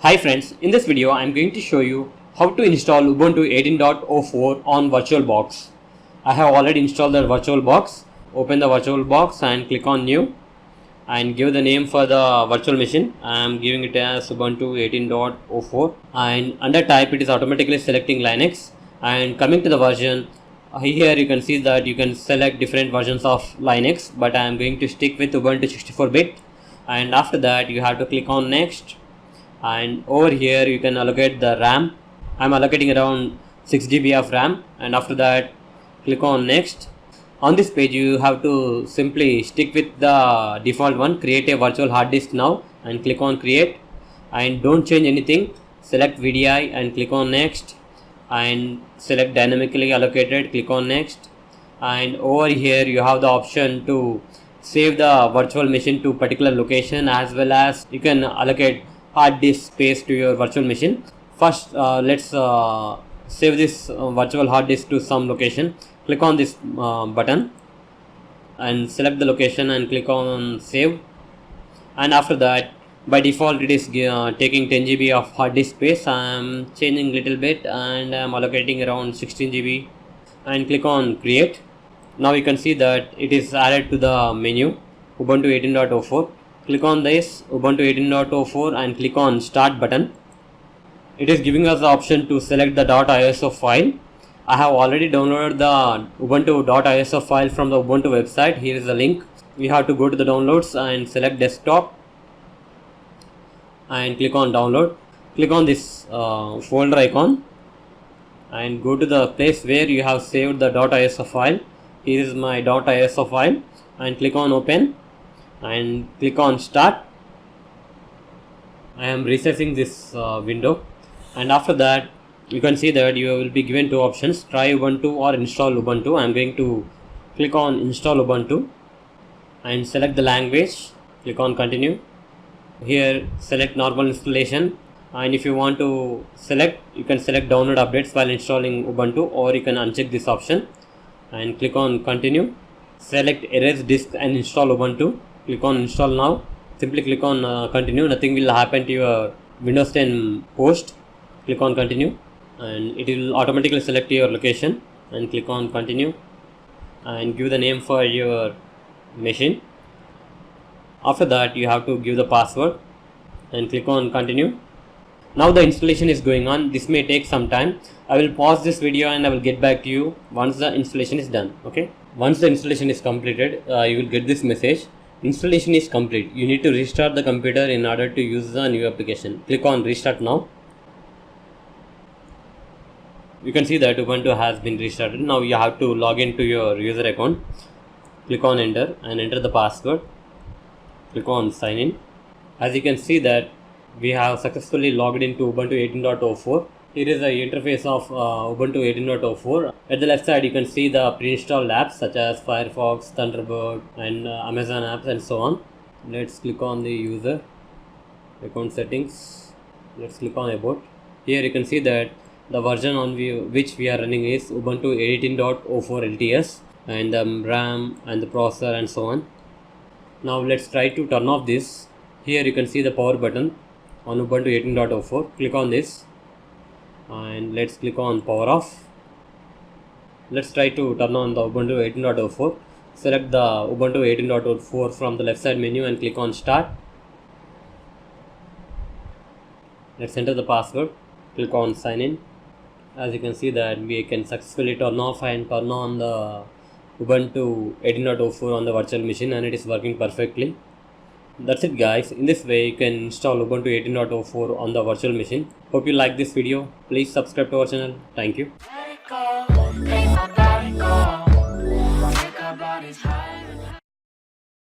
Hi friends, in this video I am going to show you how to install Ubuntu 18.04 on Virtualbox. I have already installed the Virtualbox. Open the Virtualbox and click on New and give the name for the virtual machine. I am giving it as Ubuntu 18.04 and under type it is automatically selecting Linux, and coming to the version, here you can see that you can select different versions of Linux, but I am going to stick with Ubuntu 64-bit, and after that you have to click on next. And over here you can allocate the RAM. I am allocating around 6 GB of RAM, and after that click on next. On this page you have to simply stick with the default one, create a virtual hard disk now, and click on create, and don't change anything. Select VDI and click on next, and select dynamically allocated, click on next. And over here you have the option to save the virtual machine to particular location, as well as you can allocate hard disk space to your virtual machine. First let's save this virtual hard disk to some location. Click on this button and select the location and click on save, and after that by default it is taking 10 GB of hard disk space. I am changing little bit and I am allocating around 16 GB and click on create. Now you can see that it is added to the menu Ubuntu 18.04. Click on this Ubuntu 18.04 and click on start button. It is giving us the option to select the .iso file. I have already downloaded the Ubuntu.iso file from the Ubuntu website. Here is the link. We have to go to the downloads and select desktop and click on download. Click on this folder icon and go to the place where you have saved the .iso file. Here is my .iso file, and click on open and click on start. I am resizing this window, and after that you can see that you will be given two options: try Ubuntu or install Ubuntu. I am going to click on install Ubuntu and select the language. Click on continue. Here select normal installation, and if you want to select, you can select download updates while installing Ubuntu, or you can uncheck this option and click on continue. Select erase disk and install Ubuntu. Click on install now. Simply click on continue. Nothing will happen to your Windows 10 post. Click on continue and it will automatically select your location, and click on continue and give the name for your machine. After that you have to give the password and click on continue. Now the installation is going on. This may take some time. I will pause this video and I will get back to you once the installation is done. Okay, once the installation is completed, you will get this message: installation is complete. You need to restart the computer in order to use the new application. Click on restart now. You can see that Ubuntu has been restarted. Now you have to log into your user account. Click on enter and enter the password. Click on sign in. As you can see that we have successfully logged into Ubuntu 18.04. Here is the interface of Ubuntu 18.04. At the left side you can see the pre-installed apps such as Firefox, Thunderbird and Amazon apps and so on. Let's click on the user account settings. Let's click on about. Here you can see that the version on which we are running is Ubuntu 18.04 LTS, and the RAM and the processor and so on. Now let's try to turn off this. Here you can see the power button on Ubuntu 18.04. Click on this and let's click on power off. Let's try to turn on the Ubuntu 18.04. Select the Ubuntu 18.04 from the left side menu and click on start. Let's enter the password. Click on sign in. As you can see that we can successfully turn off and turn on the Ubuntu 18.04 on the virtual machine, and it is working perfectly. That's it guys. In this way you can install Ubuntu 18.04 on the virtual machine. Hope you like this video. Please subscribe to our channel. Thank you.